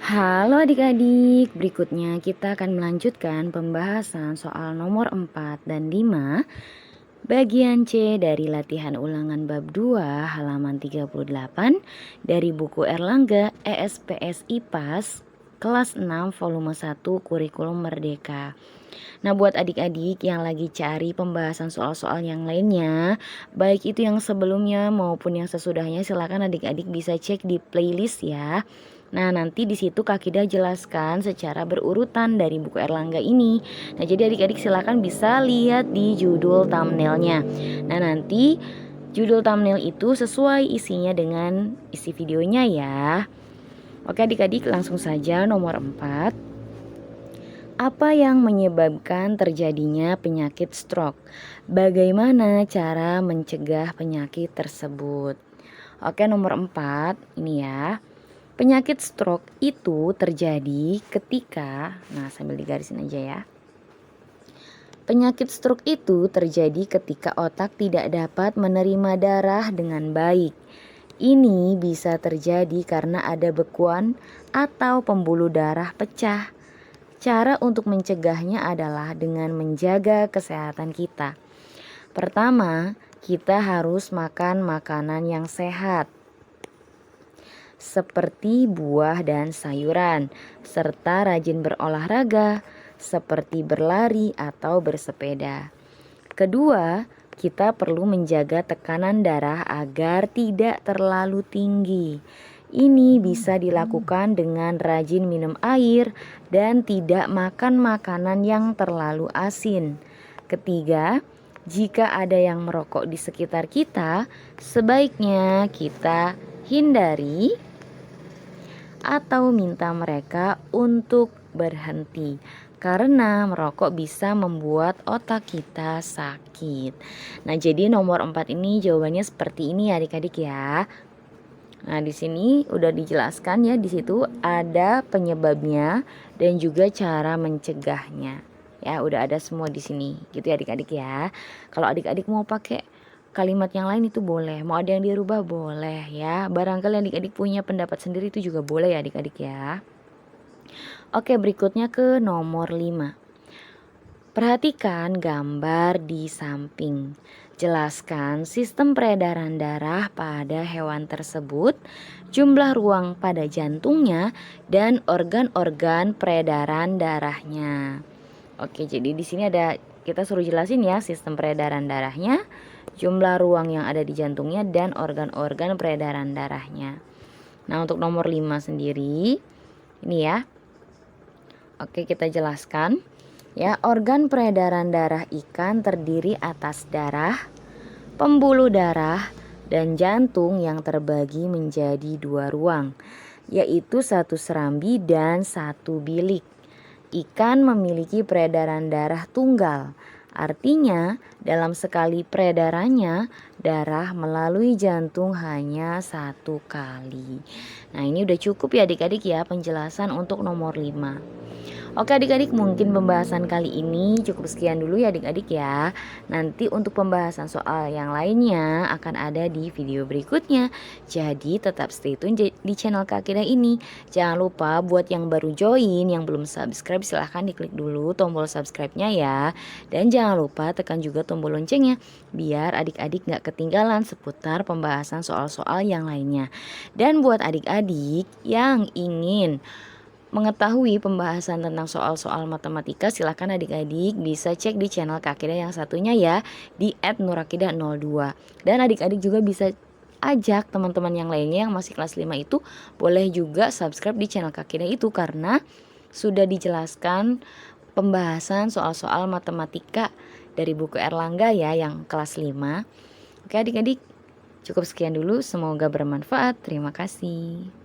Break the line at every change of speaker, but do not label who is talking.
Halo adik-adik, berikutnya kita akan melanjutkan pembahasan soal nomor 4 dan 5 bagian C dari latihan ulangan bab 2 halaman 38 dari buku Erlangga ESPS IPAS kelas 6 volume 1 kurikulum Merdeka. Nah, buat adik-adik yang lagi cari pembahasan soal-soal yang lainnya, baik itu yang sebelumnya maupun yang sesudahnya, silakan adik-adik bisa cek di playlist ya. Nah, nanti di situ Kak Kida jelaskan secara berurutan dari buku Erlangga ini. Nah, jadi adik-adik silakan bisa lihat di judul thumbnailnya. Nah, nanti judul thumbnail itu sesuai isinya dengan isi videonya ya. Oke adik-adik, langsung saja nomor 4. Apa yang menyebabkan terjadinya penyakit stroke? Bagaimana cara mencegah penyakit tersebut? Oke, nomor 4 ini ya. Penyakit stroke itu terjadi ketika, nah sambil digarisin aja ya. Penyakit stroke itu terjadi ketika otak tidak dapat menerima darah dengan baik. Ini bisa terjadi karena ada bekuan atau pembuluh darah pecah. Cara untuk mencegahnya adalah dengan menjaga kesehatan kita. Pertama, kita harus makan makanan yang sehat, seperti buah dan sayuran, serta rajin berolahraga, seperti berlari atau bersepeda. Kedua, kita perlu menjaga tekanan darah agar tidak terlalu tinggi. Ini bisa dilakukan dengan rajin minum air dan tidak makan makanan yang terlalu asin. Ketiga, jika ada yang merokok di sekitar kita, sebaiknya kita hindari atau minta mereka untuk berhenti, karena merokok bisa membuat otak kita sakit. Nah, jadi nomor 4 ini jawabannya seperti ini ya adik-adik ya. Nah, di sini udah dijelaskan ya, di situ ada penyebabnya dan juga cara mencegahnya. Ya, udah ada semua di sini. Gitu ya adik-adik ya. Kalau adik-adik mau pakai kalimat yang lain itu boleh, mau ada yang dirubah boleh ya. Barangkali adik-adik punya pendapat sendiri itu juga boleh ya adik-adik ya. Oke, berikutnya ke nomor 5. Perhatikan gambar di samping. Jelaskan sistem peredaran darah pada hewan tersebut, jumlah ruang pada jantungnya, dan organ-organ peredaran darahnya. Oke, jadi di sini ada kita suruh jelasin ya sistem peredaran darahnya, jumlah ruang yang ada di jantungnya, dan organ-organ peredaran darahnya. Nah, untuk nomor 5 sendiri, ini ya. Oke, kita jelaskan. Ya, organ peredaran darah ikan terdiri atas darah, pembuluh darah, dan jantung yang terbagi menjadi 2 ruang, yaitu satu serambi dan satu bilik. Ikan memiliki peredaran darah tunggal, artinya dalam sekali peredarannya darah melalui jantung hanya 1 kali. Nah, ini udah cukup ya adik-adik ya penjelasan untuk nomor 5. Oke adik-adik, mungkin pembahasan kali ini cukup sekian dulu ya adik-adik ya. Nanti untuk pembahasan soal yang lainnya akan ada di video berikutnya. Jadi tetap stay tune di channel Kak Kida ini. Jangan lupa buat yang baru join, yang belum subscribe, silahkan diklik dulu tombol subscribe-nya ya. Dan jangan lupa tekan juga tombol loncengnya biar adik-adik gak ketinggalan seputar pembahasan soal-soal yang lainnya. Dan buat adik-adik yang ingin mengetahui pembahasan tentang soal-soal matematika, silahkan adik-adik bisa cek di channel Kak Kida yang satunya ya, di @nurakida02. Dan adik-adik juga bisa ajak teman-teman yang lainnya yang masih kelas 5 itu boleh juga subscribe di channel Kak Kida itu, karena sudah dijelaskan pembahasan soal-soal matematika dari buku Erlangga ya yang kelas 5. Oke adik-adik, cukup sekian dulu, semoga bermanfaat. Terima kasih.